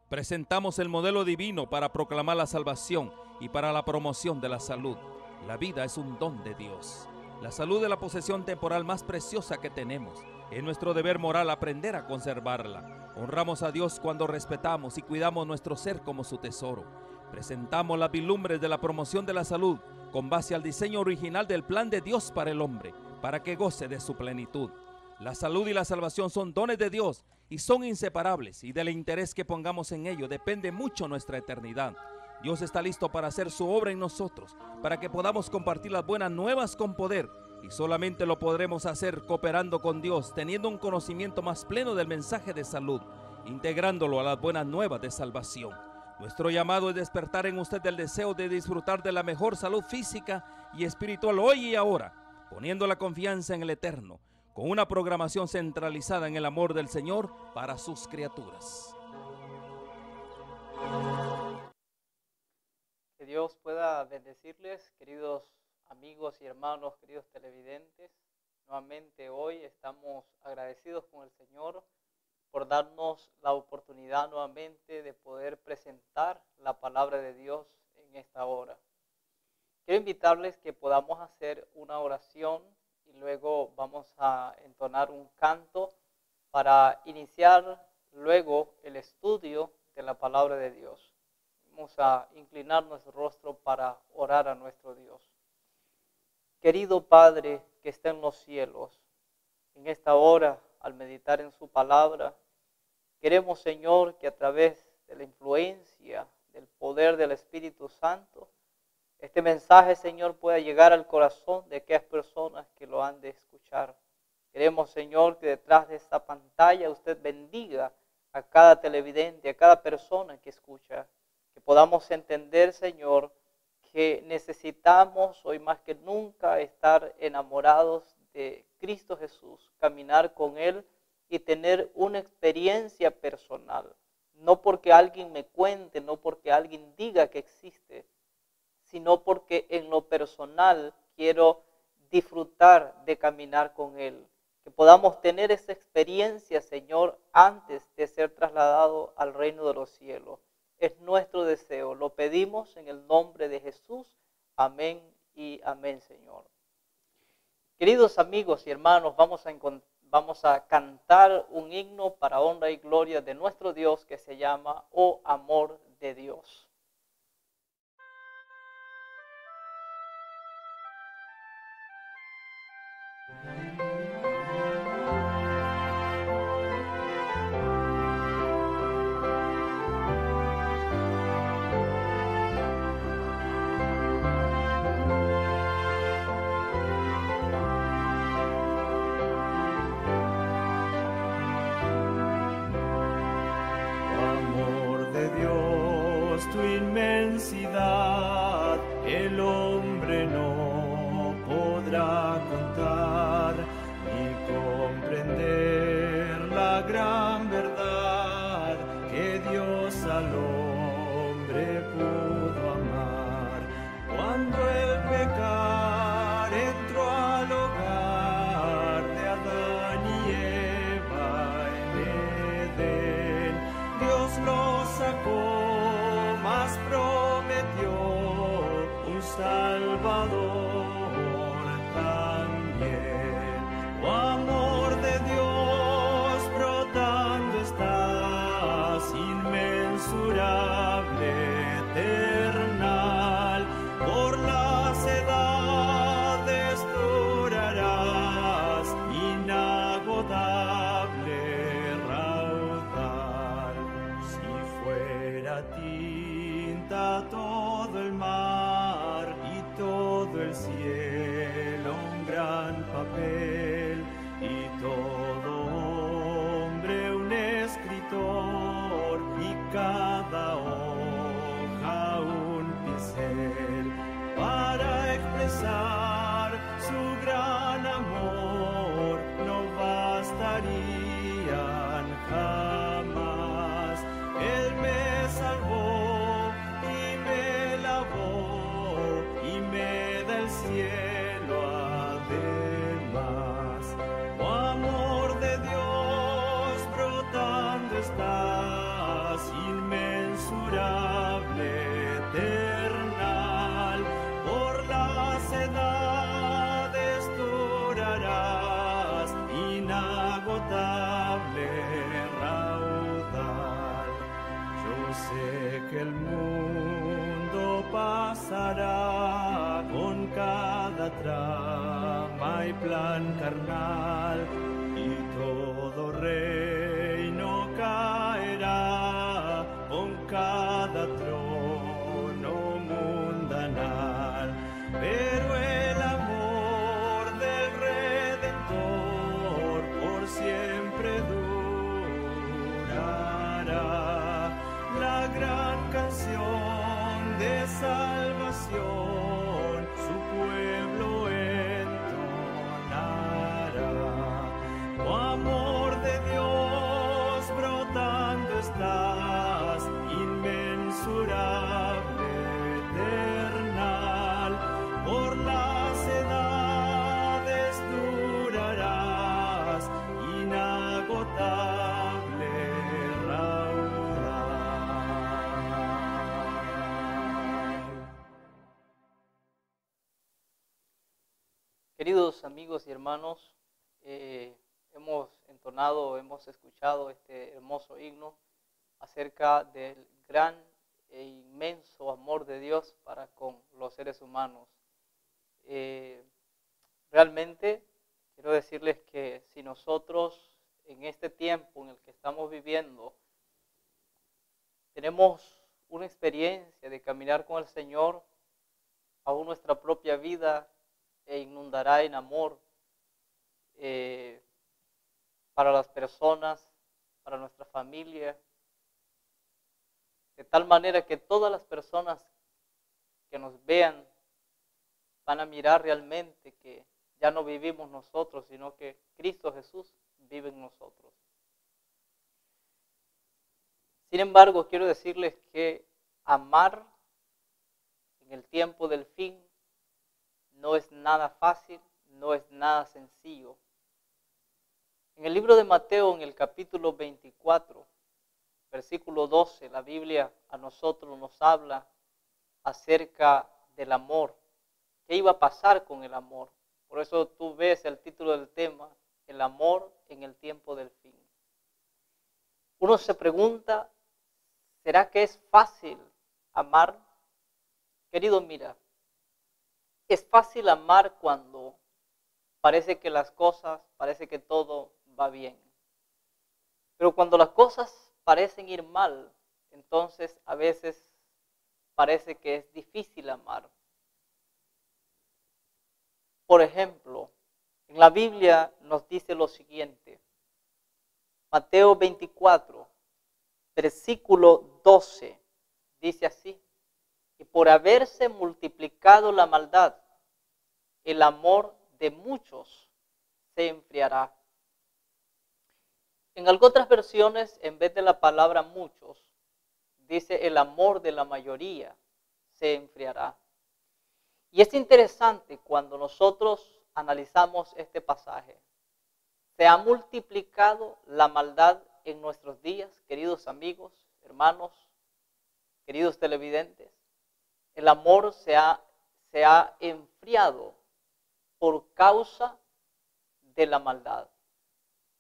Presentamos el modelo divino para proclamar la salvación y para la promoción de la salud. La vida es un don de Dios. La salud es la posesión temporal más preciosa que tenemos. Es nuestro deber moral aprender a conservarla. Honramos a Dios cuando respetamos y cuidamos nuestro ser como su tesoro. Presentamos las vislumbres de la promoción de la salud con base al diseño original del plan de Dios para el hombre, para que goce de su plenitud. La salud y la salvación son dones de Dios y son inseparables, y del interés que pongamos en ello depende mucho nuestra eternidad. Dios está listo para hacer su obra en nosotros, para que podamos compartir las buenas nuevas con poder, y solamente lo podremos hacer cooperando con Dios, teniendo un conocimiento más pleno del mensaje de salud, integrándolo a las buenas nuevas de salvación. Nuestro llamado es despertar en usted el deseo de disfrutar de la mejor salud física y espiritual hoy y ahora, poniendo la confianza en el Eterno, con una programación centralizada en el amor del Señor para sus criaturas. Que Dios pueda bendecirles, queridos amigos y hermanos, queridos televidentes. Nuevamente hoy estamos agradecidos con el Señor por darnos la oportunidad nuevamente de poder presentar la palabra de Dios en esta hora. Quiero invitarles que podamos hacer una oración y luego vamos a entonar un canto para iniciar luego el estudio de la palabra de Dios. Vamos a inclinar nuestro rostro para orar a nuestro Dios. Querido Padre que está en los cielos, en esta hora, al meditar en su palabra, queremos, Señor, que a través de la influencia, del poder del Espíritu Santo, este mensaje, Señor, pueda llegar al corazón de aquellas personas que lo han de escuchar. Queremos, Señor, que detrás de esta pantalla usted bendiga a cada televidente, a cada persona que escucha. Que podamos entender, Señor, que necesitamos hoy más que nunca estar enamorados de Cristo Jesús, caminar con Él y tener una experiencia personal. No porque alguien me cuente, no porque alguien diga que existe, sino porque en lo personal quiero disfrutar de caminar con Él. Que podamos tener esa experiencia, Señor, antes de ser trasladado al reino de los cielos. Es nuestro deseo, lo pedimos en el nombre de Jesús. Amén y amén, Señor. Queridos amigos y hermanos, vamos a cantar un himno para honra y gloria de nuestro Dios que se llama Oh Amor de Dios. Tu inmensidad el hombre no podrá contar ni comprender la gran verdad que Dios al hombre pudo amar. Cuando el pecar entró al hogar de Adán y Eva en Edén, Dios lo sacó, mas prometió un Salvador también. Oh amor de Dios brotando estás, inmensurable, eternal, por las edades durarás, inagotable raudal. Si fuera a ti todo el mar y todo el cielo un gran papel, y todo hombre un escritor, y cada hoja un pincel, para expresar su gran amor no bastarían jamás. Él me salvó, cielo además. Oh amor de Dios brotando estás, inmenso pasará con cada trama y plan carnal, y todo reino caerá con cada trono mundanal. Pero el amor del Redentor por siempre durará. La gran canción de salvación su pueblo entonará. Oh amor de Dios, brotando estás, inmensurable, eternal, por las edades durarás, inagotable raudal. Queridos amigos y hermanos, hemos entonado, hemos escuchado este hermoso himno acerca del gran e inmenso amor de Dios para con los seres humanos. Realmente quiero decirles que si nosotros en este tiempo en el que estamos viviendo tenemos una experiencia de caminar con el Señor, aún nuestra propia vida inundará en amor para las personas, para nuestra familia, de tal manera que todas las personas que nos vean van a mirar realmente que ya no vivimos nosotros, sino que Cristo Jesús vive en nosotros. Sin embargo, quiero decirles que amar en el tiempo del fin no es nada fácil, no es nada sencillo. En el libro de Mateo, en el capítulo 24, versículo 12, la Biblia a nosotros nos habla acerca del amor. ¿Qué iba a pasar con el amor? Por eso tú ves el título del tema, el amor en el tiempo del fin. Uno se pregunta, ¿será que es fácil amar? Querido, mira, es fácil amar cuando parece que las cosas, parece que todo va bien. Pero cuando las cosas parecen ir mal, entonces a veces parece que es difícil amar. Por ejemplo, en la Biblia nos dice lo siguiente. Mateo 24, versículo 12, dice así: y por haberse multiplicado la maldad, el amor de muchos se enfriará. En algunas otras versiones, en vez de la palabra muchos, dice el amor de la mayoría se enfriará. Y es interesante cuando nosotros analizamos este pasaje. Se ha multiplicado la maldad en nuestros días, queridos amigos, hermanos, queridos televidentes. El amor se ha enfriado por causa de la maldad.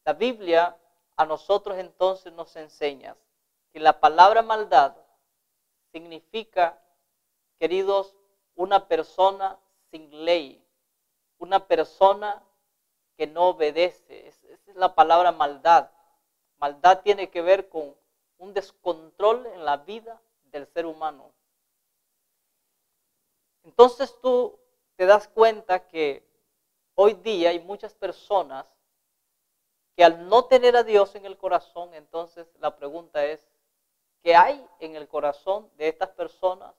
La Biblia a nosotros entonces nos enseña que la palabra maldad significa, queridos, una persona sin ley, una persona que no obedece. Esa es la palabra maldad. Maldad tiene que ver con un descontrol en la vida del ser humano. Entonces tú te das cuenta que hoy día hay muchas personas que al no tener a Dios en el corazón, entonces la pregunta es, ¿qué hay en el corazón de estas personas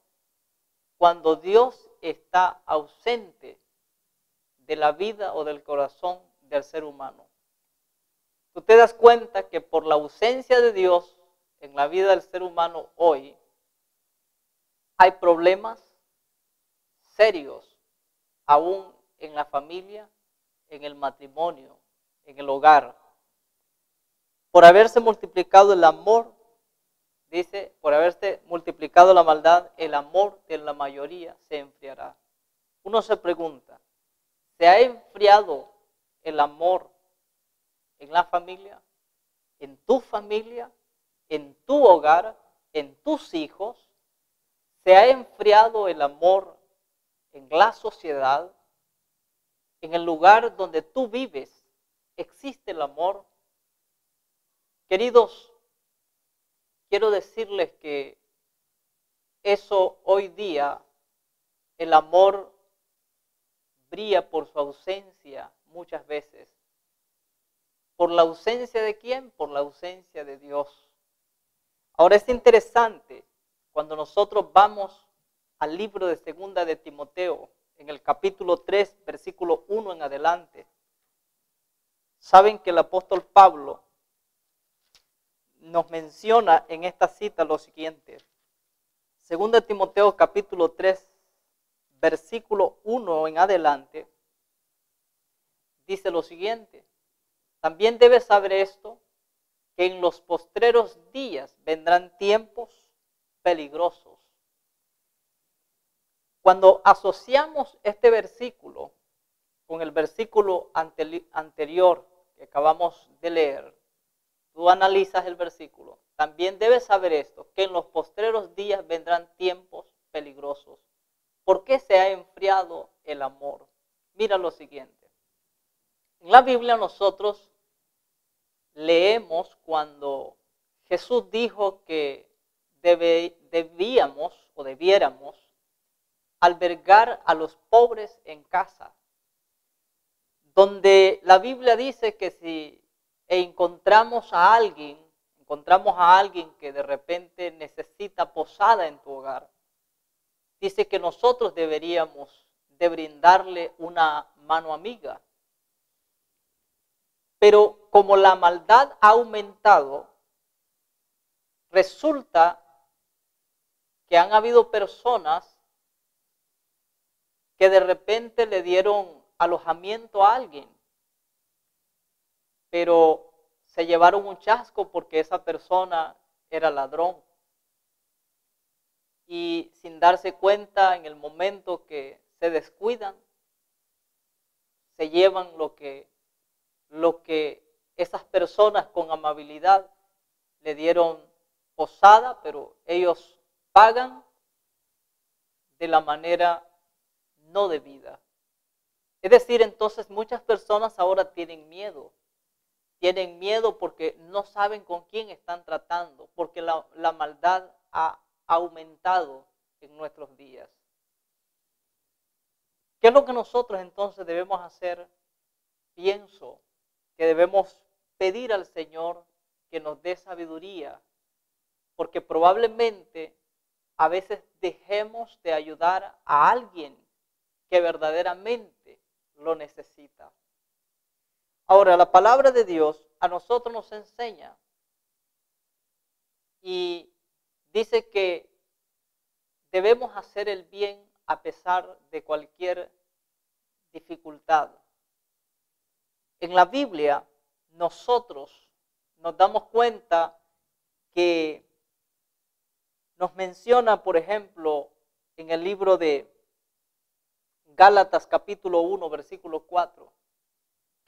cuando Dios está ausente de la vida o del corazón del ser humano? Tú te das cuenta que por la ausencia de Dios en la vida del ser humano hoy, hay problemas serios, aún en la familia, en el matrimonio, en el hogar. Por haberse multiplicado el amor, dice, por haberse multiplicado la maldad, el amor de la mayoría se enfriará. Uno se pregunta, ¿se ha enfriado el amor en la familia, en tu hogar, en tus hijos? ¿Se ha enfriado el amor en la sociedad? ¿En el lugar donde tú vives existe el amor? Queridos, quiero decirles que eso hoy día, el amor brilla por su ausencia muchas veces. ¿Por la ausencia de quién? Por la ausencia de Dios. Ahora es interesante cuando nosotros vamos al libro de Segunda de Timoteo, en el capítulo 3, versículo 1 en adelante. Saben que el apóstol Pablo nos menciona en esta cita lo siguiente. Segunda de Timoteo capítulo 3, versículo 1 en adelante, dice lo siguiente. También debes saber esto, que en los postreros días vendrán tiempos peligrosos. Cuando asociamos este versículo con el versículo anterior que acabamos de leer, tú analizas el versículo. También debes saber esto, que en los postreros días vendrán tiempos peligrosos. ¿Por qué se ha enfriado el amor? Mira lo siguiente. En la Biblia nosotros leemos cuando Jesús dijo que debiéramos albergar a los pobres en casa. Donde la Biblia dice que si encontramos a alguien que de repente necesita posada en tu hogar, dice que nosotros deberíamos de brindarle una mano amiga. Pero como la maldad ha aumentado, resulta que han habido personas que de repente le dieron alojamiento a alguien, pero se llevaron un chasco porque esa persona era ladrón. Y sin darse cuenta, en el momento que se descuidan, se llevan lo que esas personas con amabilidad le dieron posada, pero ellos pagan de la manera no debida. Es decir, entonces muchas personas ahora tienen miedo. Tienen miedo porque no saben con quién están tratando, porque la maldad ha aumentado en nuestros días. ¿Qué es lo que nosotros entonces debemos hacer? Pienso que debemos pedir al Señor que nos dé sabiduría, porque probablemente a veces dejemos de ayudar a alguien que verdaderamente lo necesita. Ahora, la palabra de Dios a nosotros nos enseña y dice que debemos hacer el bien a pesar de cualquier dificultad. En la Biblia nosotros nos damos cuenta que nos menciona, por ejemplo, en el libro de Gálatas capítulo 1, versículo 4,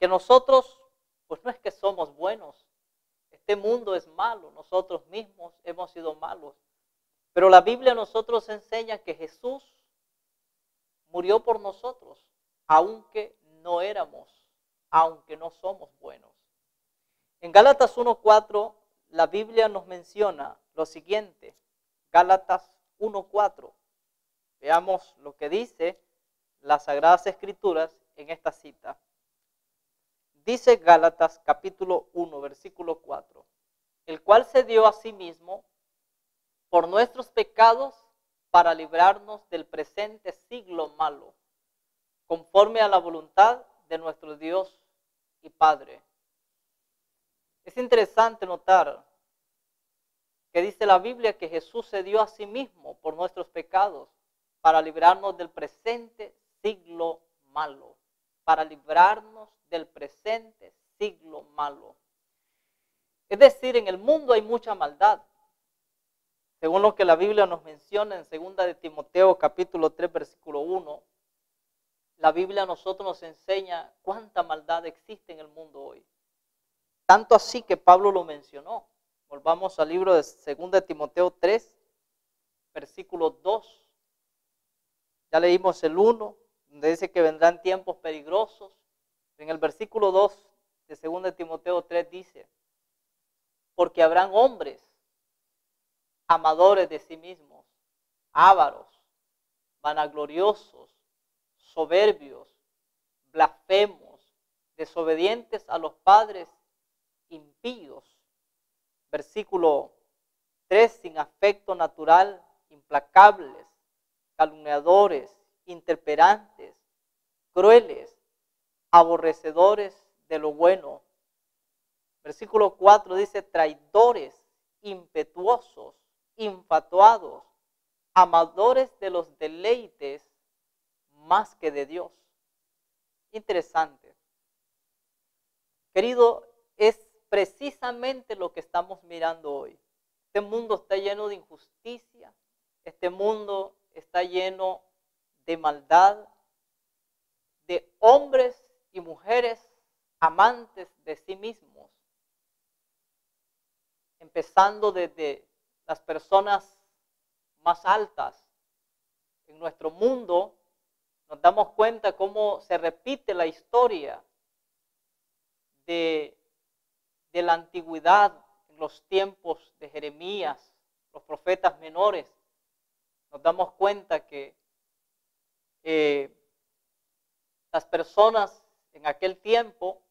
que nosotros, pues no es que somos buenos, este mundo es malo, nosotros mismos hemos sido malos, pero la Biblia a nosotros enseña que Jesús murió por nosotros, aunque no somos buenos. En Gálatas 1:4, la Biblia nos menciona lo siguiente, Gálatas 1:4. Veamos lo que dice las Sagradas Escrituras en esta cita. Dice Gálatas capítulo 1, versículo 4, el cual se dio a sí mismo por nuestros pecados para librarnos del presente siglo malo, conforme a la voluntad de nuestro Dios y Padre. Es interesante notar que dice la Biblia que Jesús se dio a sí mismo por nuestros pecados para librarnos del presente siglo malo, para librarnos del presente siglo malo. Es decir, en el mundo hay mucha maldad. Según lo que la Biblia nos menciona en 2 de Timoteo capítulo 3 versículo 1, la Biblia a nosotros nos enseña cuánta maldad existe en el mundo hoy. Tanto así que Pablo lo mencionó. Volvamos al libro de 2 de Timoteo 3, versículo 2. Ya leímos el 1, donde dice que vendrán tiempos peligrosos. En el versículo 2 de 2 Timoteo 3 dice, porque habrán hombres amadores de sí mismos, ávaros, vanagloriosos, soberbios, blasfemos, desobedientes a los padres, impíos. Versículo 3, sin afecto natural, implacables, calumniadores, intemperantes, crueles, aborrecedores de lo bueno. Versículo 4 dice, traidores, impetuosos, infatuados, amadores de los deleites más que de Dios. Interesante. Querido, es precisamente lo que estamos mirando hoy. Este mundo está lleno de injusticia, este mundo está lleno de maldad, de hombres y mujeres amantes de sí mismos, empezando desde las personas más altas. En nuestro mundo nos damos cuenta cómo se repite la historia de la antigüedad, en los tiempos de Jeremías, los profetas menores. Nos damos cuenta que las personas en aquel tiempo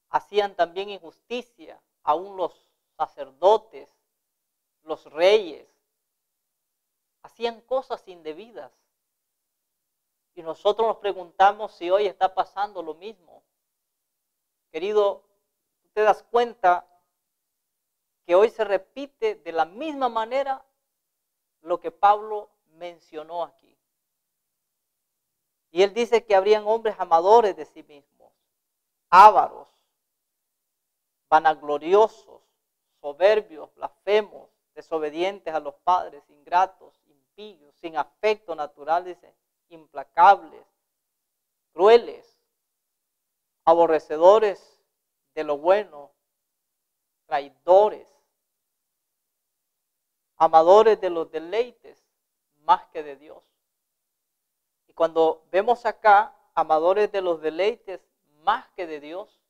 hacían también injusticia, aún los sacerdotes, los reyes, hacían cosas indebidas. Y nosotros nos preguntamos si hoy está pasando lo mismo. Querido, ¿tú te das cuenta que hoy se repite de la misma manera lo que Pablo mencionó aquí? Y él dice que habrían hombres amadores de sí mismos, ávaros, vanagloriosos, soberbios, blasfemos, desobedientes a los padres, ingratos, impíos, sin afecto natural, dice, implacables, crueles, aborrecedores de lo bueno, traidores, amadores de los deleites más que de Dios. Y cuando vemos acá, amadores de los deleites más que de Dios,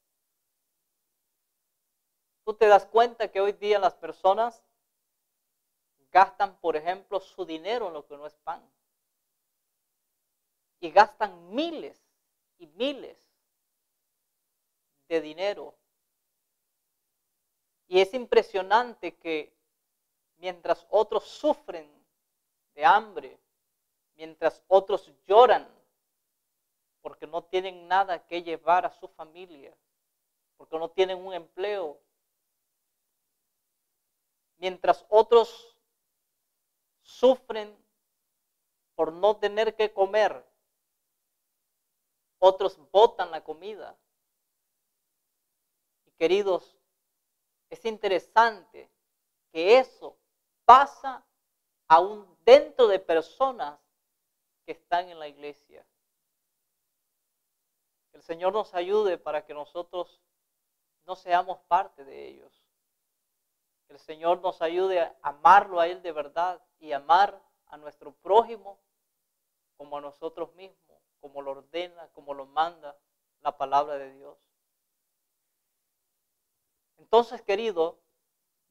tú te das cuenta que hoy día las personas gastan, por ejemplo, su dinero en lo que no es pan. Y gastan miles y miles de dinero. Y es impresionante que mientras otros sufren de hambre, mientras otros lloran porque no tienen nada que llevar a su familia, porque no tienen un empleo, mientras otros sufren por no tener que comer, otros botan la comida. Y queridos, es interesante que eso pasa aún dentro de personas que están en la iglesia. Que el Señor nos ayude para que nosotros no seamos parte de ellos. Que el Señor nos ayude a amarlo a Él de verdad y amar a nuestro prójimo como a nosotros mismos, como lo ordena, como lo manda la palabra de Dios. Entonces, querido,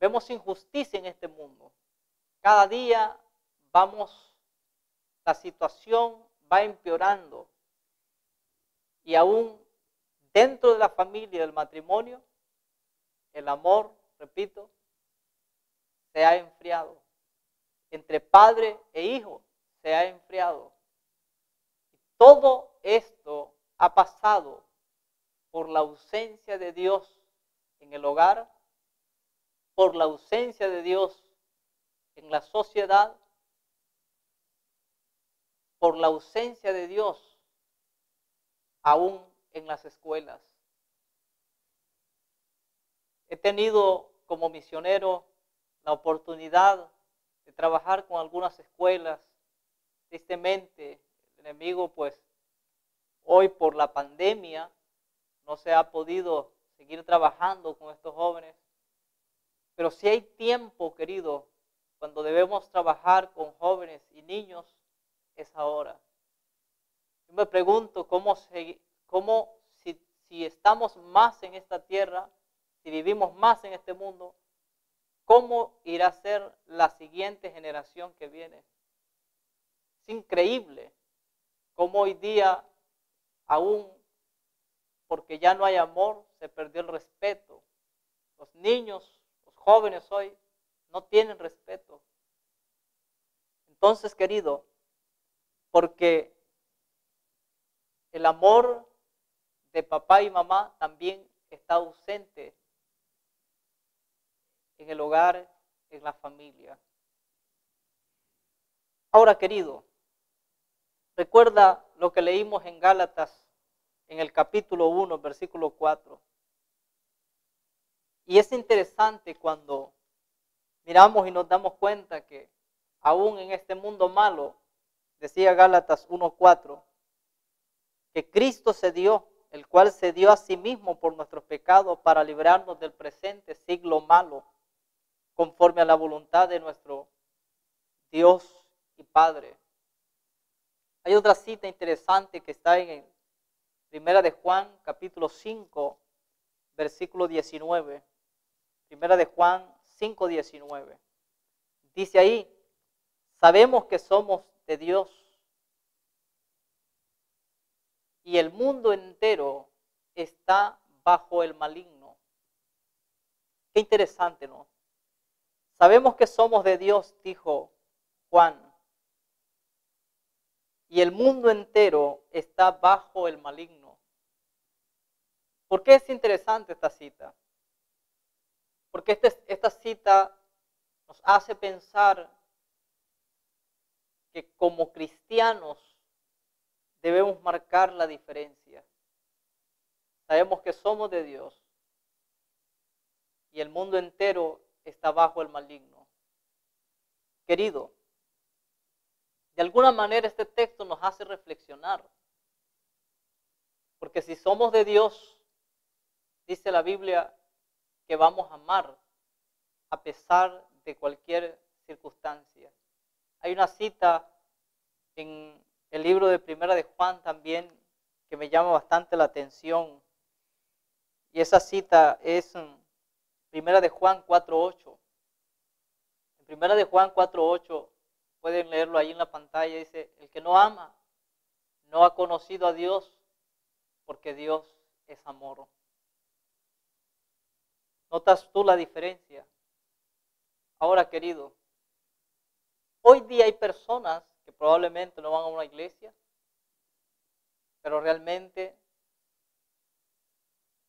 vemos injusticia en este mundo. Cada día la situación va empeorando. Y aún dentro de la familia, del matrimonio, el amor, repito, se ha enfriado. Entre padre e hijo se ha enfriado. Y todo esto ha pasado por la ausencia de Dios en el hogar, por la ausencia de Dios en la sociedad, por la ausencia de Dios aún en las escuelas. He tenido como misionero la oportunidad de trabajar con algunas escuelas. Tristemente, el enemigo, pues, hoy por la pandemia no se ha podido seguir trabajando con estos jóvenes. Pero si hay tiempo, querido, cuando debemos trabajar con jóvenes y niños, es ahora. Yo me pregunto si estamos más en esta tierra, si vivimos más en este mundo, ¿cómo irá a ser la siguiente generación que viene? Es increíble cómo hoy día, aún porque ya no hay amor, se perdió el respeto. Los niños, los jóvenes hoy, no tienen respeto. Entonces, querido, porque el amor de papá y mamá también está ausente en el hogar, en la familia. Ahora, querido, recuerda lo que leímos en Gálatas, en el capítulo 1, versículo 4. Y es interesante cuando miramos y nos damos cuenta que aún en este mundo malo, decía Gálatas 1:4, que Cristo se dio, el cual se dio a sí mismo por nuestros pecados para librarnos del presente siglo malo, conforme a la voluntad de nuestro Dios y Padre. Hay otra cita interesante que está en Primera de Juan, capítulo 5, versículo 19. Primera de Juan 5:19. Dice ahí, sabemos que somos de Dios y el mundo entero está bajo el maligno. Qué interesante, ¿no? Sabemos que somos de Dios, dijo Juan, y el mundo entero está bajo el maligno. ¿Por qué es interesante esta cita? Porque esta cita nos hace pensar que como cristianos debemos marcar la diferencia. Sabemos que somos de Dios y el mundo entero está bajo el maligno. Querido, de alguna manera este texto nos hace reflexionar. Porque si somos de Dios, dice la Biblia que vamos a amar a pesar de cualquier circunstancia. Hay una cita en el libro de Primera de Juan también que me llama bastante la atención. Y esa cita es Primera de Juan 4:8. En Primera de Juan 4:8, pueden leerlo ahí en la pantalla, dice, el que no ama no ha conocido a Dios, porque Dios es amor. ¿Notas tú la diferencia? Ahora, querido, hoy día hay personas que probablemente no van a una iglesia, pero realmente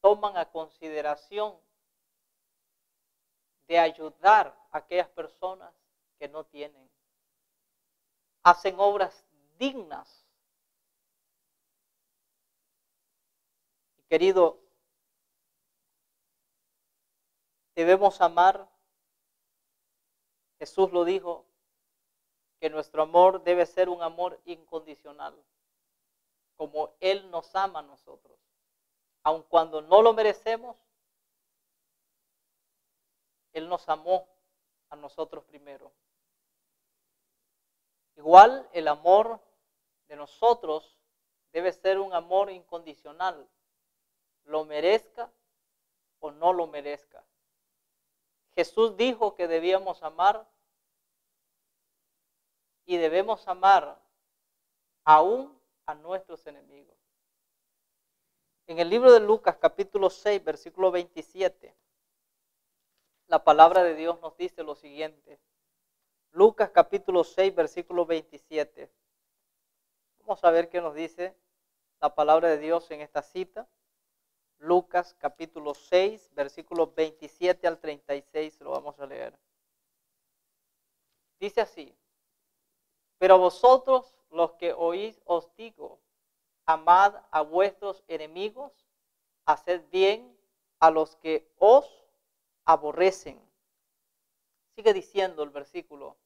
toman a consideración de ayudar a aquellas personas que no tienen. Hacen obras dignas. Y querido, debemos amar. Jesús lo dijo, que nuestro amor debe ser un amor incondicional, como Él nos ama a nosotros. Aun cuando no lo merecemos, Él nos amó a nosotros primero. Igual el amor de nosotros debe ser un amor incondicional, lo merezca o no lo merezca. Jesús dijo que debíamos amar y debemos amar aún a nuestros enemigos. En el libro de Lucas capítulo 6, versículo 27, la palabra de Dios nos dice lo siguiente. Lucas capítulo 6, versículo 27. Vamos a ver qué nos dice la palabra de Dios en esta cita. Lucas capítulo 6, versículos 27 al 36, lo vamos a leer. Dice así, pero vosotros los que oís os digo, amad a vuestros enemigos, haced bien a los que os aborrecen. Sigue diciendo el versículo,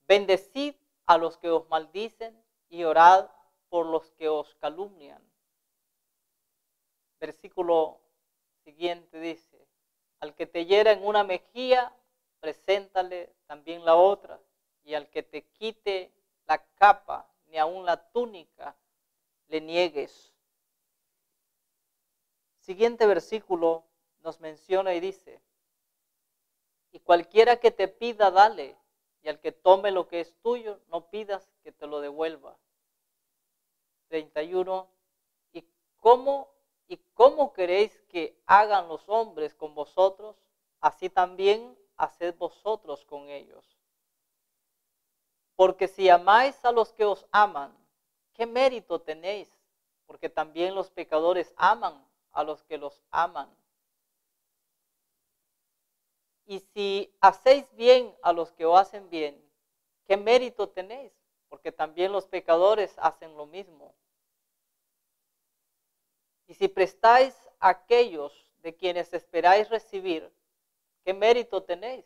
bendecid a los que os maldicen y orad por los que os calumnian. Versículo siguiente dice, al que te hiera en una mejilla, preséntale también la otra. Y al que te quite la capa, ni aun la túnica, le niegues. Siguiente versículo nos menciona y dice, y cualquiera que te pida, dale, y al que tome lo que es tuyo, no pidas que te lo devuelva. 31. ¿Y cómo queréis que hagan los hombres con vosotros? Así también haced vosotros con ellos. Porque si amáis a los que os aman, ¿qué mérito tenéis? Porque también los pecadores aman a los que los aman. Y si hacéis bien a los que os hacen bien, ¿qué mérito tenéis? Porque también los pecadores hacen lo mismo. Y si prestáis a aquellos de quienes esperáis recibir, ¿qué mérito tenéis?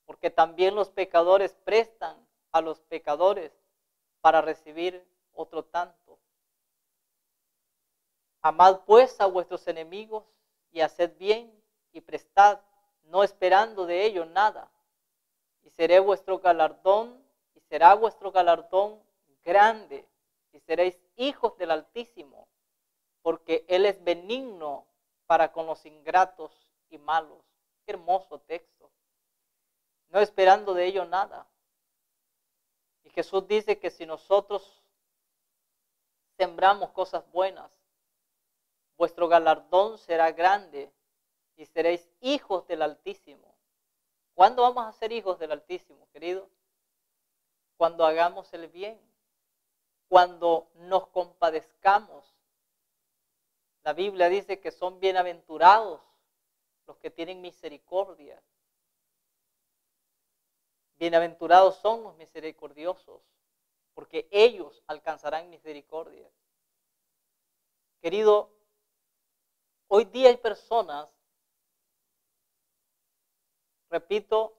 Porque también los pecadores prestan a los pecadores para recibir otro tanto. Amad pues a vuestros enemigos y haced bien y prestad, no esperando de ello nada. Y será vuestro galardón grande, y seréis hijos del Altísimo, porque Él es benigno para con los ingratos y malos. Qué hermoso texto. No esperando de ello nada. Y Jesús dice que si nosotros sembramos cosas buenas, vuestro galardón será grande y seréis hijos del Altísimo. ¿Cuándo vamos a ser hijos del Altísimo, querido? Cuando hagamos el bien, cuando nos compadezcamos. La Biblia dice que son bienaventurados los que tienen misericordia. Bienaventurados son los misericordiosos, porque ellos alcanzarán misericordia. Querido, hoy día hay personas, repito,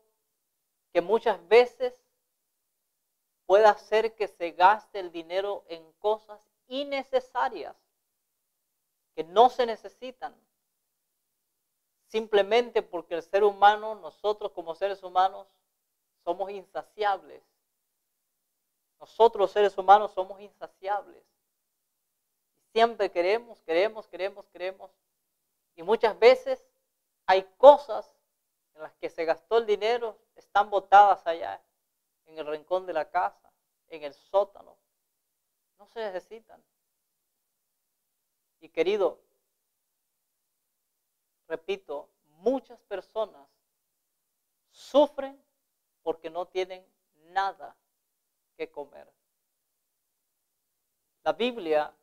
que muchas veces puede hacer que se gaste el dinero en cosas innecesarias, que no se necesitan, simplemente porque el ser humano, nosotros como seres humanos, somos insaciables. Nosotros los seres humanos somos insaciables. Siempre queremos. Y muchas veces hay cosas en las que se gastó el dinero, están botadas allá, en el rincón de la casa, en el sótano. No se necesitan. Y querido, repito, muchas personas sufren porque no tienen nada que comer. La Biblia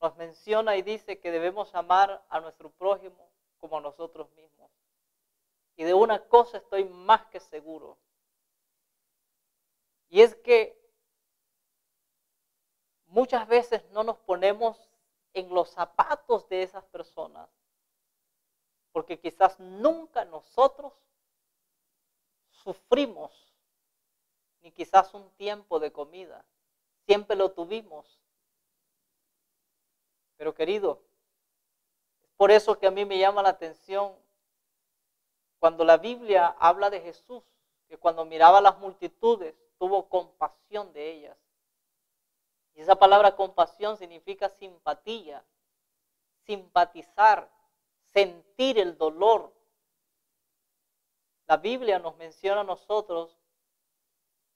nos menciona y dice que debemos amar a nuestro prójimo como a nosotros mismos. Y de una cosa estoy más que seguro. Y es que muchas veces no nos ponemos en los zapatos de esas personas, porque quizás nunca nosotros sufrimos, ni quizás un tiempo de comida. Siempre lo tuvimos. Pero querido, es por eso que a mí me llama la atención cuando la Biblia habla de Jesús, que cuando miraba a las multitudes tuvo compasión de ellas. Y esa palabra compasión significa simpatía, simpatizar, sentir el dolor. La Biblia nos menciona a nosotros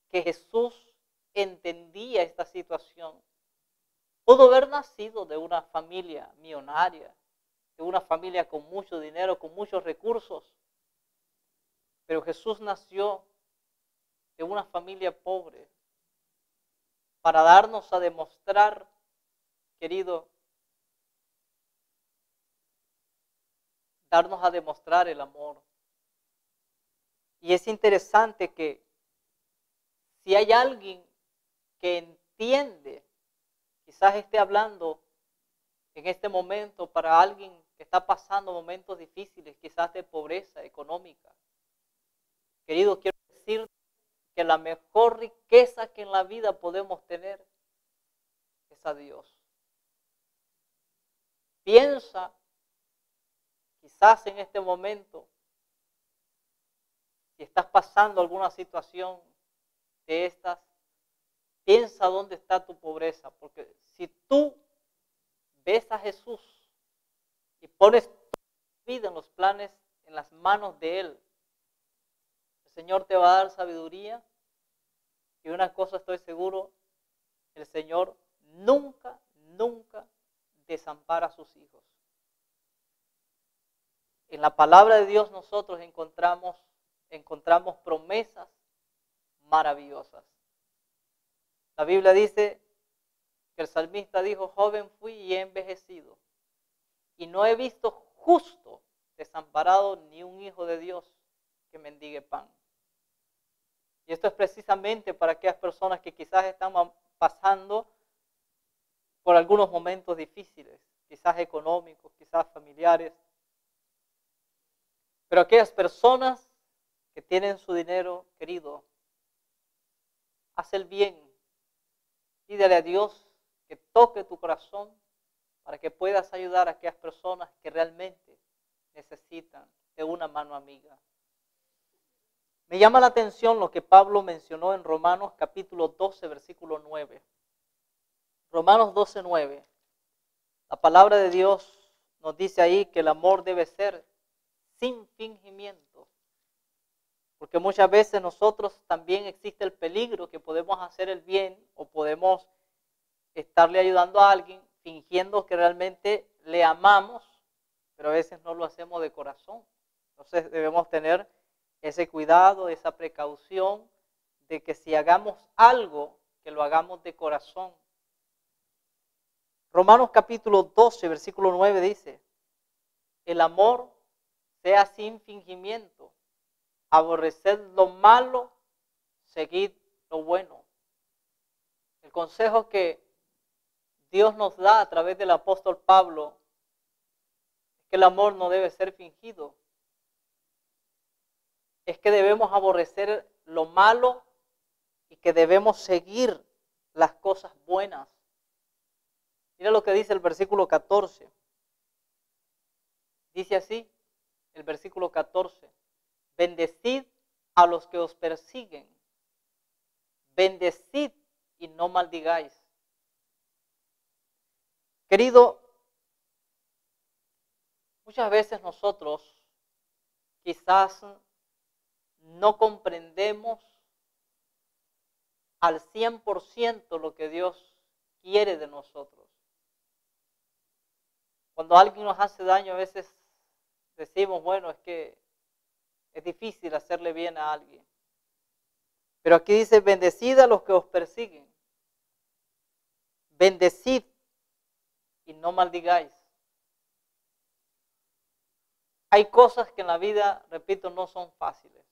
que Jesús entendía esta situación. Pudo haber nacido de una familia millonaria, de una familia con mucho dinero, con muchos recursos. Pero Jesús nació de una familia pobre para darnos a demostrar, querido, darnos a demostrar el amor. Y es interesante que si hay alguien que entiende, quizás esté hablando en este momento para alguien que está pasando momentos difíciles, quizás de pobreza económica. Querido, quiero decirte que la mejor riqueza que en la vida podemos tener es a Dios. Piensa, quizás en este momento, Si estás pasando alguna situación de estas, piensa dónde está tu pobreza, porque si tú ves a Jesús y pones tu vida en los planes, en las manos de Él, el Señor te va a dar sabiduría. Y una cosa estoy seguro, el Señor nunca, nunca desampara a sus hijos. En la palabra de Dios nosotros encontramos promesas maravillosas. La Biblia dice que el salmista dijo, joven fui y he envejecido, y no he visto justo desamparado ni un hijo de Dios que mendigue pan. Y esto es precisamente para aquellas personas que quizás están pasando por algunos momentos difíciles, quizás económicos, quizás familiares. Pero aquellas personas que tienen su dinero, querido, haz el bien. Pídele a Dios que toque tu corazón para que puedas ayudar a aquellas personas que realmente necesitan de una mano amiga. Me llama la atención lo que Pablo mencionó en Romanos capítulo 12, versículo 9. Romanos 12, 9. La palabra de Dios nos dice ahí que el amor debe ser sin fingimiento. Porque muchas veces nosotros también existe el peligro que podemos hacer el bien o podemos estarle ayudando a alguien fingiendo que realmente le amamos, pero a veces no lo hacemos de corazón. Entonces debemos tener ese cuidado, esa precaución de que si hagamos algo, que lo hagamos de corazón. Romanos capítulo 12, versículo 9 dice, el amor sea sin fingimiento, aborreced lo malo, seguid lo bueno. El consejo que Dios nos da a través del apóstol Pablo es que el amor no debe ser fingido. Es que debemos aborrecer lo malo y que debemos seguir las cosas buenas. Mira lo que dice el versículo 14. Dice así, el versículo 14. Bendecid a los que os persiguen. Bendecid y no maldigáis. Querido, muchas veces nosotros quizás no comprendemos al 100% lo que Dios quiere de nosotros. Cuando alguien nos hace daño, a veces decimos, bueno, es que es difícil hacerle bien a alguien. Pero aquí dice, bendecid a los que os persiguen. Bendecid y no maldigáis. Hay cosas que en la vida, repito, no son fáciles.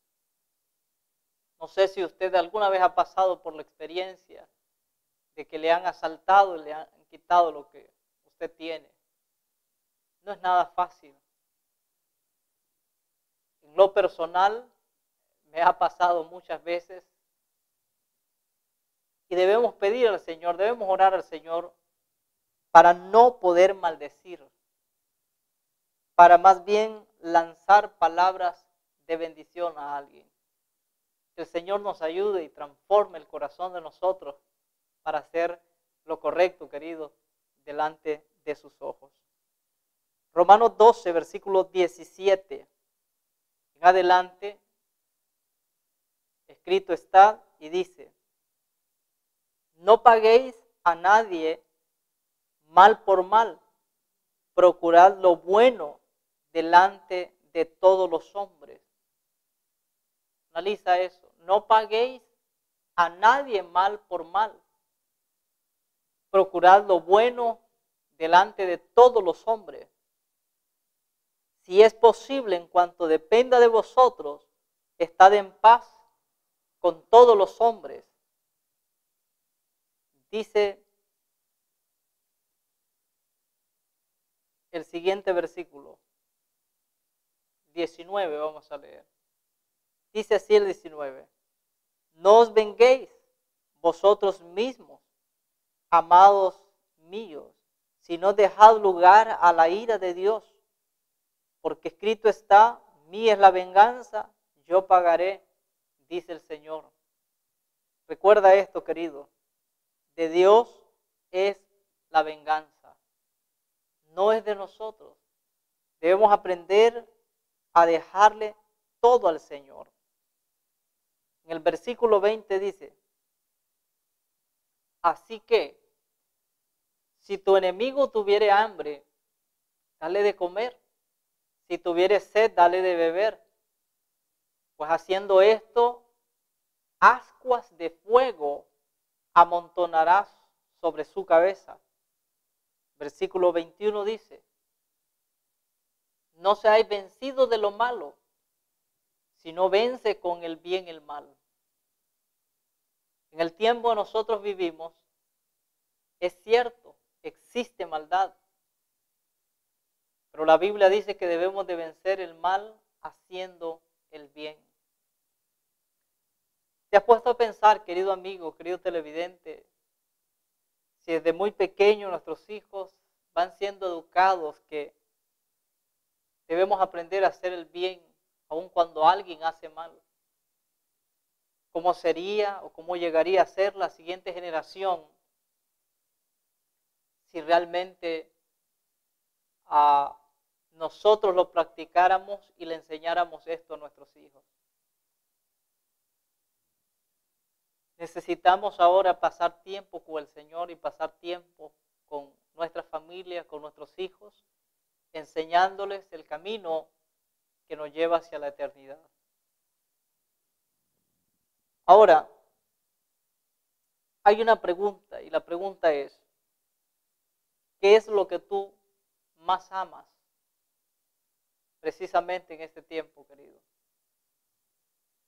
No sé si usted alguna vez ha pasado por la experiencia de que le han asaltado y le han quitado lo que usted tiene. No es nada fácil. En lo personal, me ha pasado muchas veces. Y debemos pedir al Señor, debemos orar al Señor para no poder maldecir, para más bien lanzar palabras de bendición a alguien. Que el Señor nos ayude y transforme el corazón de nosotros para hacer lo correcto, querido, delante de sus ojos. Romanos 12, versículo 17. En adelante, escrito está y dice, no paguéis a nadie mal por mal, procurad lo bueno delante de todos los hombres. Analiza eso, no paguéis a nadie mal por mal, procurad lo bueno delante de todos los hombres. Si es posible, en cuanto dependa de vosotros, estad en paz con todos los hombres. Dice el siguiente versículo, 19, vamos a leer. Dice así el 19, no os venguéis vosotros mismos, amados míos, sino dejad lugar a la ira de Dios, porque escrito está, mía es la venganza, yo pagaré, dice el Señor. Recuerda esto, querido. De Dios es la venganza. No es de nosotros. Debemos aprender a dejarle todo al Señor. En el versículo 20 dice, así que, si tu enemigo tuviere hambre, dale de comer. Si tuviere sed, dale de beber. Pues haciendo esto, ascuas de fuego amontonarás sobre su cabeza. Versículo 21 dice, no seáis vencidos de lo malo, sino vence con el bien el mal. En el tiempo que nosotros vivimos, es cierto, existe maldad, pero la Biblia dice que debemos de vencer el mal haciendo el bien. ¿Te has puesto a pensar, querido amigo, querido televidente, si desde muy pequeños nuestros hijos van siendo educados que debemos aprender a hacer el bien aun cuando alguien hace mal? ¿Cómo sería o cómo llegaría a ser la siguiente generación si realmente nosotros lo practicáramos y le enseñáramos esto a nuestros hijos? Necesitamos ahora pasar tiempo con el Señor y pasar tiempo con nuestra familia, con nuestros hijos, enseñándoles el camino que nos lleva hacia la eternidad. Ahora, hay una pregunta y la pregunta es, ¿qué es lo que tú más amas precisamente en este tiempo, querido?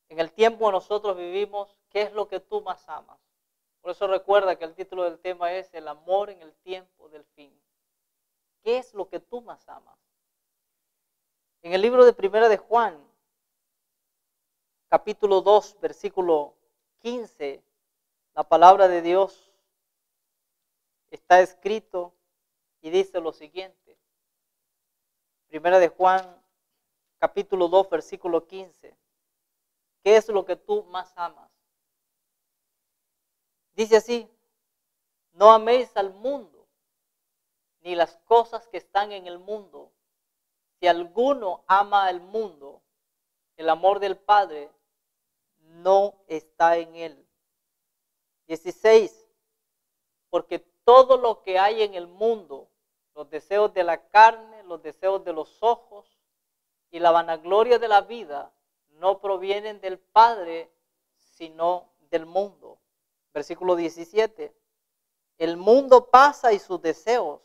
En el tiempo que nosotros vivimos, ¿qué es lo que tú más amas? Por eso recuerda que el título del tema es el amor en el tiempo del fin. ¿Qué es lo que tú más amas? En el libro de Primera de Juan, capítulo 2, versículo 15, la palabra de Dios está escrito y dice lo siguiente. Primera de Juan, capítulo 2, versículo 15. ¿Qué es lo que tú más amas? Dice así, no améis al mundo, ni las cosas que están en el mundo. Si alguno ama al mundo, el amor del Padre no está en él. 16. Porque todo lo que hay en el mundo, los deseos de la carne, los deseos de los ojos y la vanagloria de la vida, no provienen del Padre, sino del mundo. Versículo 17. El mundo pasa y sus deseos,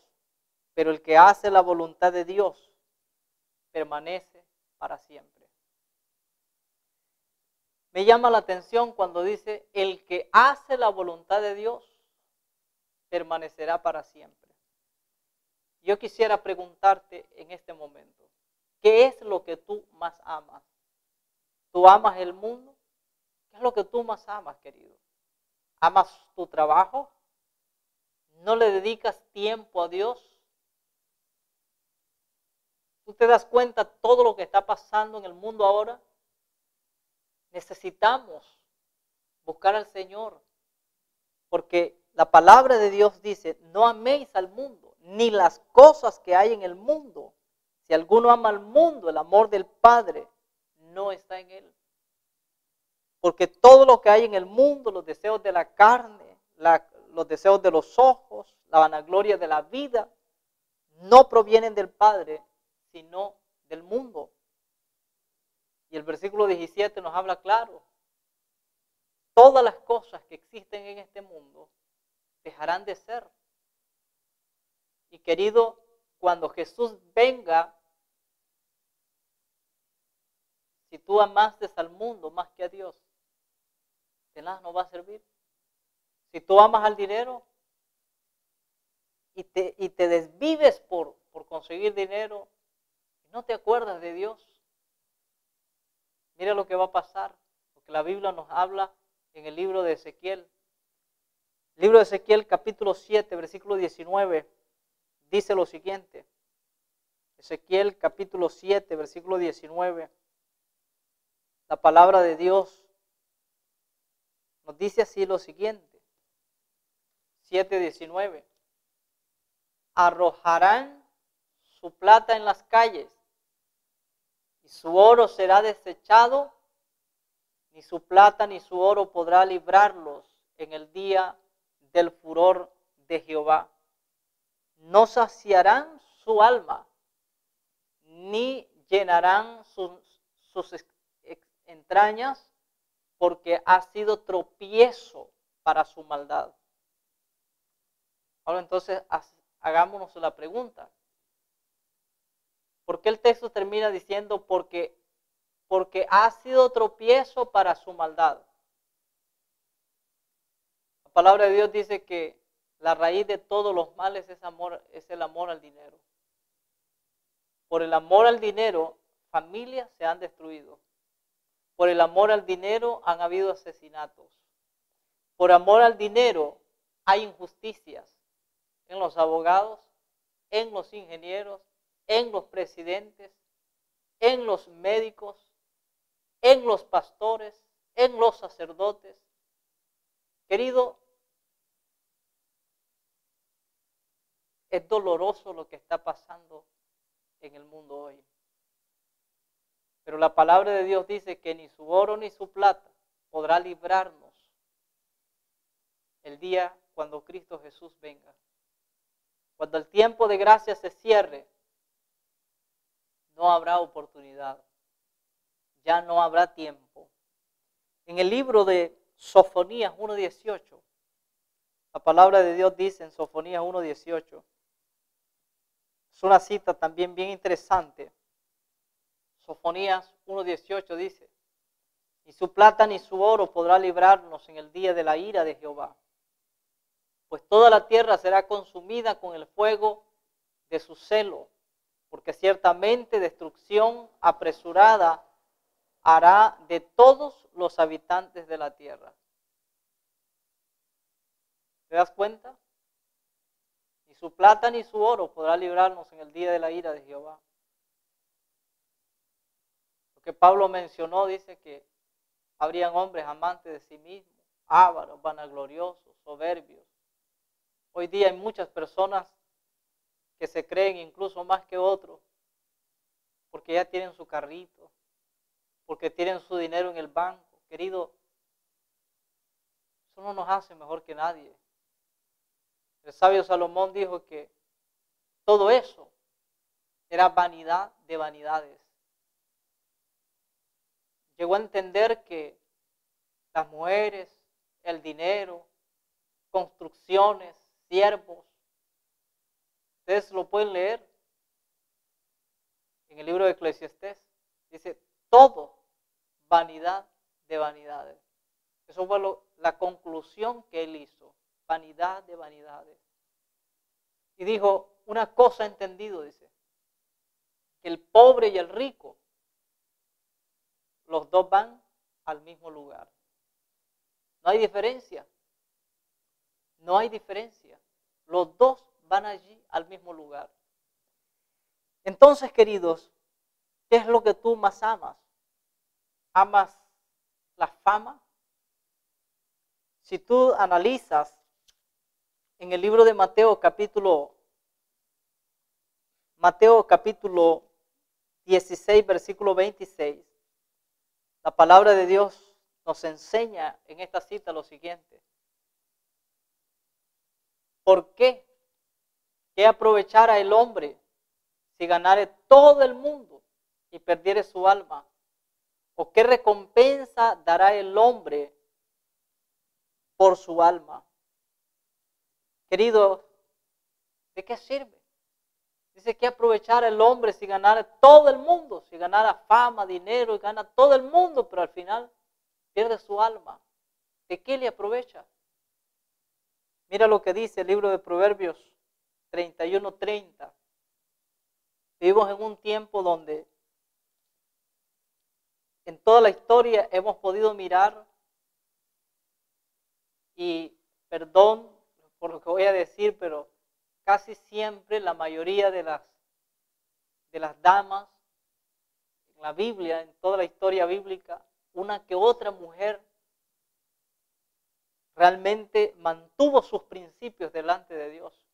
pero el que hace la voluntad de Dios permanece para siempre. Me llama la atención cuando dice, el que hace la voluntad de Dios permanecerá para siempre. Yo quisiera preguntarte en este momento, ¿qué es lo que tú más amas? ¿Tú amas el mundo? ¿Qué es lo que tú más amas, querido? ¿Amas tu trabajo? ¿No le dedicas tiempo a Dios? ¿Tú te das cuenta de todo lo que está pasando en el mundo ahora? Necesitamos buscar al Señor, porque la palabra de Dios dice, no améis al mundo, ni las cosas que hay en el mundo. Si alguno ama al mundo, el amor del Padre no está en él. Porque todo lo que hay en el mundo, los deseos de la carne, los deseos de los ojos, la vanagloria de la vida, no provienen del Padre, sino del mundo. Y el versículo 17 nos habla claro. Todas las cosas que existen en este mundo dejarán de ser. Y querido, cuando Jesús venga, si tú amaste al mundo más que a Dios, de nada no va a servir. Si tú amas al dinero y te desvives por conseguir dinero, no te acuerdas de Dios, mira lo que va a pasar, porque la Biblia nos habla en el libro de Ezequiel. El libro de Ezequiel capítulo 7, versículo 19, dice lo siguiente. Ezequiel capítulo 7, versículo 19. La palabra de Dios nos dice así lo siguiente. 7:19. Arrojarán su plata en las calles y su oro será desechado, ni su plata ni su oro podrá librarlos en el día del furor de Jehová. No saciarán su alma, ni llenarán sus entrañas, porque ha sido tropiezo para su maldad. Ahora entonces hagámonos la pregunta. ¿Por qué el texto termina diciendo porque ha sido tropiezo para su maldad? La palabra de Dios dice que la raíz de todos los males es el amor al dinero. Por el amor al dinero, familias se han destruido. Por el amor al dinero han habido asesinatos. Por amor al dinero hay injusticias en los abogados, en los ingenieros, en los presidentes, en los médicos, en los pastores, en los sacerdotes. Querido, es doloroso lo que está pasando en el mundo hoy. Pero la palabra de Dios dice que ni su oro ni su plata podrá librarnos el día cuando Cristo Jesús venga. Cuando el tiempo de gracia se cierre, no habrá oportunidad. Ya no habrá tiempo. En el libro de Sofonías 1:18, la palabra de Dios dice en Sofonías 1:18, es una cita también bien interesante. Sofonías 1:18 dice, ni su plata ni su oro podrá librarnos en el día de la ira de Jehová, pues toda la tierra será consumida con el fuego de su celo, porque ciertamente destrucción apresurada hará de todos los habitantes de la tierra. ¿Te das cuenta? Ni su plata ni su oro podrá librarnos en el día de la ira de Jehová. Lo que Pablo mencionó dice que habrían hombres amantes de sí mismos, ávaros, vanagloriosos, soberbios. Hoy día hay muchas personas que se creen incluso más que otros, porque ya tienen su carrito, porque tienen su dinero en el banco. Querido, eso no nos hace mejor que nadie. El sabio Salomón dijo que todo eso era vanidad de vanidades. Llegó a entender que las mujeres, el dinero, construcciones, siervos, ustedes lo pueden leer en el libro de Eclesiastés. Dice, todo vanidad de vanidades. Eso fue la conclusión que él hizo. Vanidad de vanidades. Y dijo, una cosa he entendido, dice, que el pobre y el rico, los dos van al mismo lugar. No hay diferencia. No hay diferencia. Los dos van allí al mismo lugar. Entonces, queridos, ¿qué es lo que tú más amas? ¿Amas la fama? Si tú analizas en el libro de Mateo capítulo 16, versículo 26, la palabra de Dios nos enseña en esta cita lo siguiente. ¿Por qué? ¿Qué aprovechará el hombre si ganare todo el mundo y perdiere su alma? ¿O qué recompensa dará el hombre por su alma? Queridos, ¿de qué sirve? Dice que aprovechar el hombre si ganara todo el mundo, si ganara fama, dinero y gana todo el mundo, pero al final pierde su alma. ¿De qué le aprovecha? Mira lo que dice el libro de Proverbios 31:30. Vivimos en un tiempo donde en toda la historia hemos podido mirar, y perdón por lo que voy a decir, pero casi siempre la mayoría de las damas en la Biblia, en toda la historia bíblica, una que otra mujer realmente mantuvo sus principios delante de Dios.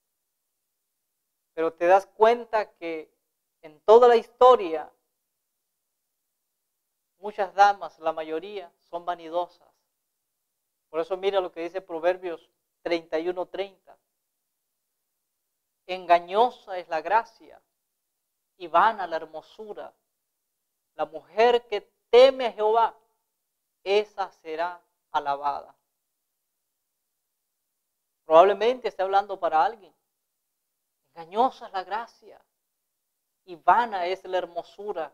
Pero te das cuenta que en toda la historia, muchas damas, la mayoría, son vanidosas. Por eso mira lo que dice Proverbios 31:30. Engañosa es la gracia y vana la hermosura. La mujer que teme a Jehová, esa será alabada. Probablemente esté hablando para alguien. Engañosa es la gracia y vana es la hermosura.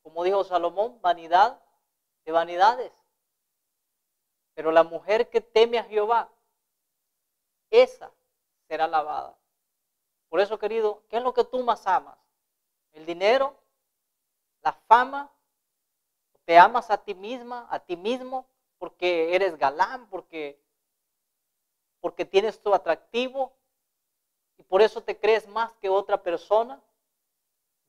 Como dijo Salomón, vanidad de vanidades. Pero la mujer que teme a Jehová, esa será alabada. Por eso, querido, ¿qué es lo que tú más amas? ¿El dinero? ¿La fama? ¿Te amas a ti misma, a ti mismo? Porque eres galán, porque tienes tu atractivo y por eso te crees más que otra persona.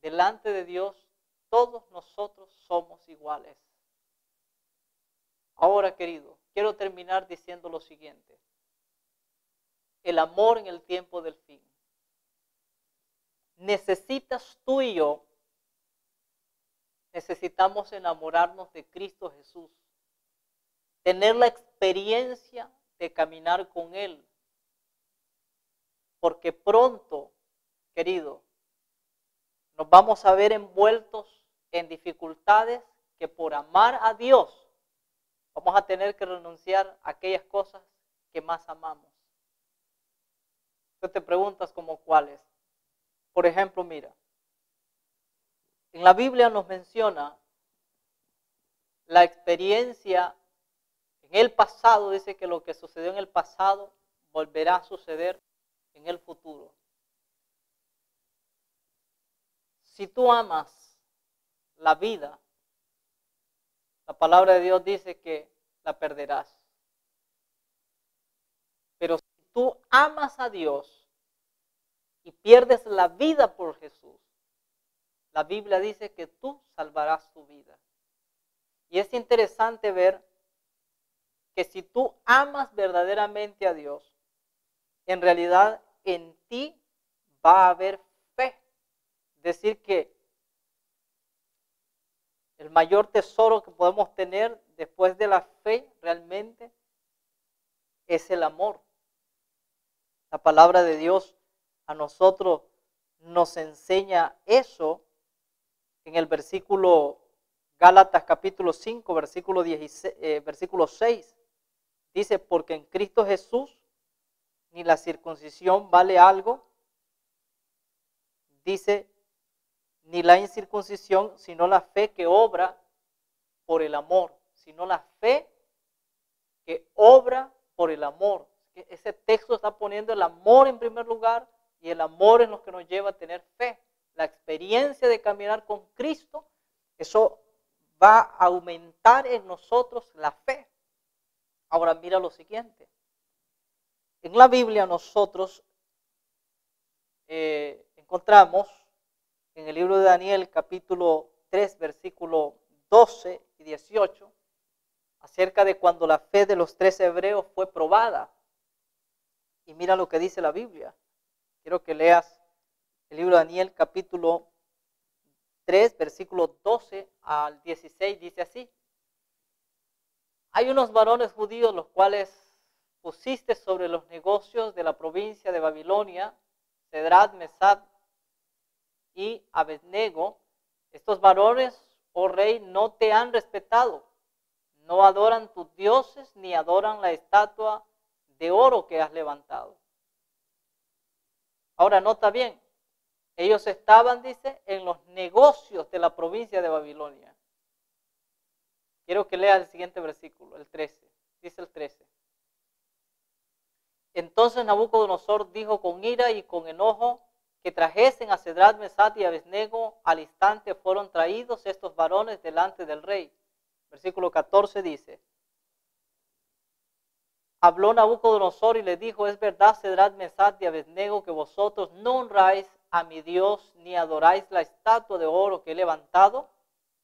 Delante de Dios, todos nosotros somos iguales. Ahora, querido, quiero terminar diciendo lo siguiente. El amor en el tiempo del fin. Necesitas tú y yo, necesitamos enamorarnos de Cristo Jesús. Tener la experiencia de caminar con Él. Porque pronto, querido, nos vamos a ver envueltos en dificultades que por amar a Dios vamos a tener que renunciar a aquellas cosas que más amamos. Tú te preguntas como cuáles. Por ejemplo, mira, en la Biblia nos menciona la experiencia en el pasado, dice que lo que sucedió en el pasado volverá a suceder en el futuro. Si tú amas la vida, la palabra de Dios dice que la perderás. Pero si tú amas a Dios y pierdes la vida por Jesús, la Biblia dice que tú salvarás tu vida. Y es interesante ver que si tú amas verdaderamente a Dios, en realidad en ti va a haber fe. Es decir, que el mayor tesoro que podemos tener después de la fe realmente es el amor. La palabra de Dios a nosotros nos enseña eso en el versículo Gálatas capítulo 5, versículo 6. Dice, porque en Cristo Jesús ni la circuncisión vale algo. Dice, ni la incircuncisión, sino la fe que obra por el amor. Sino la fe que obra por el amor. Ese texto está poniendo el amor en primer lugar y el amor es lo que nos lleva a tener fe. La experiencia de caminar con Cristo, eso va a aumentar en nosotros la fe. Ahora mira lo siguiente. En la Biblia nosotros encontramos en el libro de Daniel capítulo 3 versículo 12 y 18 acerca de cuando la fe de los 3 hebreos fue probada. Y mira lo que dice la Biblia. Quiero que leas el libro de Daniel capítulo 3 versículo 12 al 16, dice así. Hay unos varones judíos los cuales pusiste sobre los negocios de la provincia de Babilonia, Cedrat, Mesad y Abednego. Estos varones, oh rey, no te han respetado, no adoran tus dioses ni adoran la estatua de oro que has levantado. Ahora nota bien, ellos estaban, dice, en los negocios de la provincia de Babilonia. Quiero que lea el siguiente versículo, el 13. Dice el 13. Entonces Nabucodonosor dijo con ira y con enojo que trajesen a Cedrat, Mesad y Abednego. Al instante fueron traídos estos varones delante del rey. Versículo 14 dice. Habló Nabucodonosor y le dijo, es verdad, Cedrat, Mesad y Abednego, que vosotros no honráis a mi Dios ni adoráis la estatua de oro que he levantado.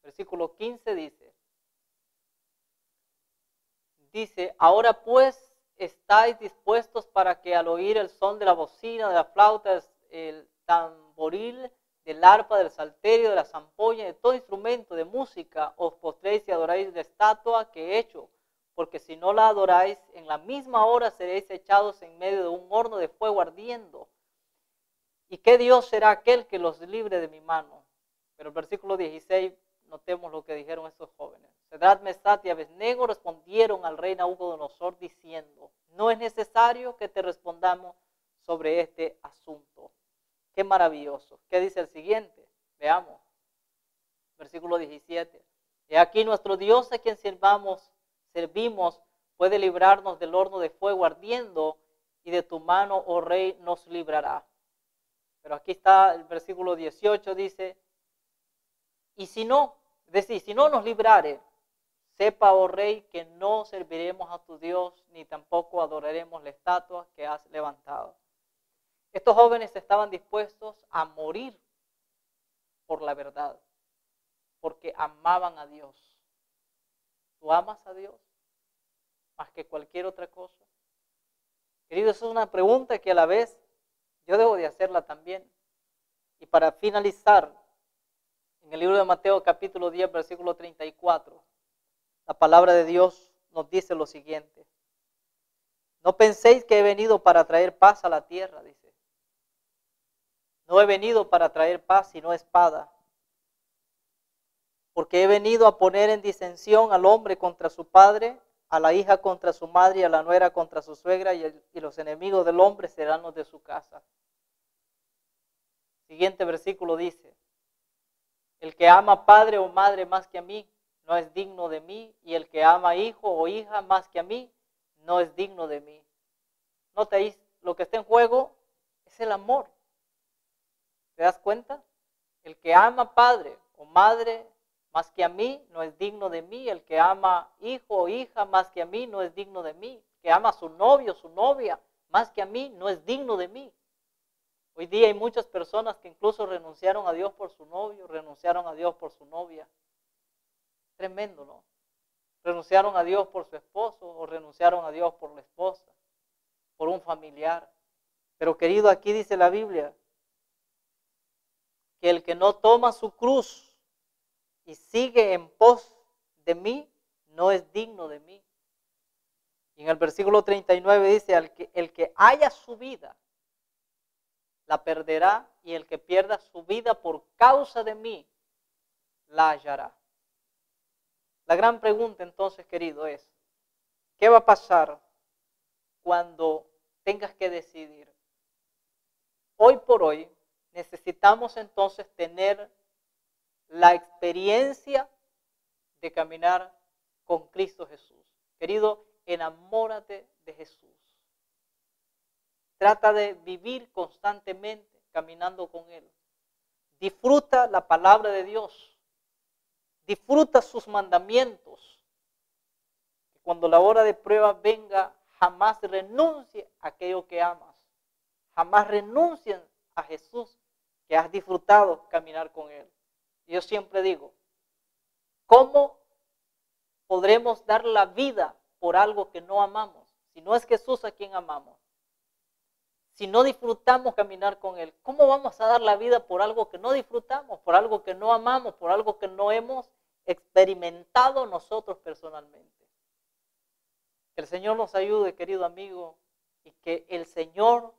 Versículo 15 dice. dice, ahora pues estáis dispuestos para que al oír el son de la bocina, de la flauta, el tamboril, del arpa, del salterio, de la zampoña, de todo instrumento de música, os postréis y adoráis la estatua que he hecho, porque si no la adoráis, en la misma hora seréis echados en medio de un horno de fuego ardiendo. ¿Y qué Dios será aquel que los libre de mi mano? Pero el versículo 16, notemos lo que dijeron estos jóvenes. Sadrach, Mesach y Abednego respondieron al rey Nabucodonosor diciendo, no es necesario que te respondamos sobre este asunto. Qué maravilloso. ¿Qué dice el siguiente? Veamos. Versículo 17. Y aquí nuestro Dios a quien servimos, puede librarnos del horno de fuego ardiendo y de tu mano, oh rey, nos librará. Pero aquí está el versículo 18, dice, y si no, es decir, si no nos librare, sepa, oh rey, que no serviremos a tu Dios, ni tampoco adoraremos la estatua que has levantado. Estos jóvenes estaban dispuestos a morir por la verdad, porque amaban a Dios. ¿Tú amas a Dios más que cualquier otra cosa? Querido, esa es una pregunta que a la vez yo debo de hacerla también. Y para finalizar, en el libro de Mateo capítulo 10, versículo 34, la palabra de Dios nos dice lo siguiente. No penséis que he venido para traer paz a la tierra, dice. No he venido para traer paz, sino espada. Porque he venido a poner en disensión al hombre contra su padre, a la hija contra su madre y a la nuera contra su suegra, y los enemigos del hombre serán los de su casa. Siguiente versículo dice, el que ama padre o madre más que a mí, no es digno de mí, y el que ama hijo o hija más que a mí, no es digno de mí. Nota ahí, lo que está en juego es el amor. ¿Te das cuenta? El que ama padre o madre más que a mí, no es digno de mí. El que ama hijo o hija más que a mí, no es digno de mí. El que ama a su novio o su novia más que a mí, no es digno de mí. Hoy día hay muchas personas que incluso renunciaron a Dios por su novio, renunciaron a Dios por su novia. Tremendo, ¿no? Renunciaron a Dios por su esposo o renunciaron a Dios por la esposa, por un familiar. Pero querido, aquí dice la Biblia que el que no toma su cruz y sigue en pos de mí, no es digno de mí. Y en el versículo 39 dice, el que haya su vida, la perderá, y el que pierda su vida por causa de mí, la hallará. La gran pregunta entonces, querido, es, ¿qué va a pasar cuando tengas que decidir? Hoy por hoy necesitamos entonces tener la experiencia de caminar con Cristo Jesús. Querido, enamórate de Jesús. Trata de vivir constantemente caminando con Él. Disfruta la palabra de Dios. Disfruta sus mandamientos. Que cuando la hora de prueba venga, jamás renuncie a aquello que amas. Jamás renuncien a Jesús que has disfrutado caminar con Él. Yo siempre digo, ¿cómo podremos dar la vida por algo que no amamos? Si no es Jesús a quien amamos. Si no disfrutamos caminar con Él, ¿cómo vamos a dar la vida por algo que no disfrutamos, por algo que no amamos, por algo que no hemos experimentado nosotros personalmente? Que el Señor nos ayude, querido amigo, y que el Señor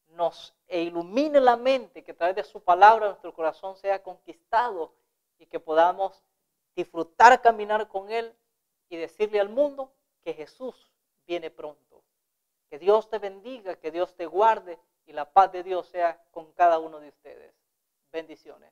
nos ilumine la mente, que a través de su palabra nuestro corazón sea conquistado y que podamos disfrutar caminar con Él y decirle al mundo que Jesús viene pronto. Que Dios te bendiga, que Dios te guarde y la paz de Dios sea con cada uno de ustedes. Bendiciones.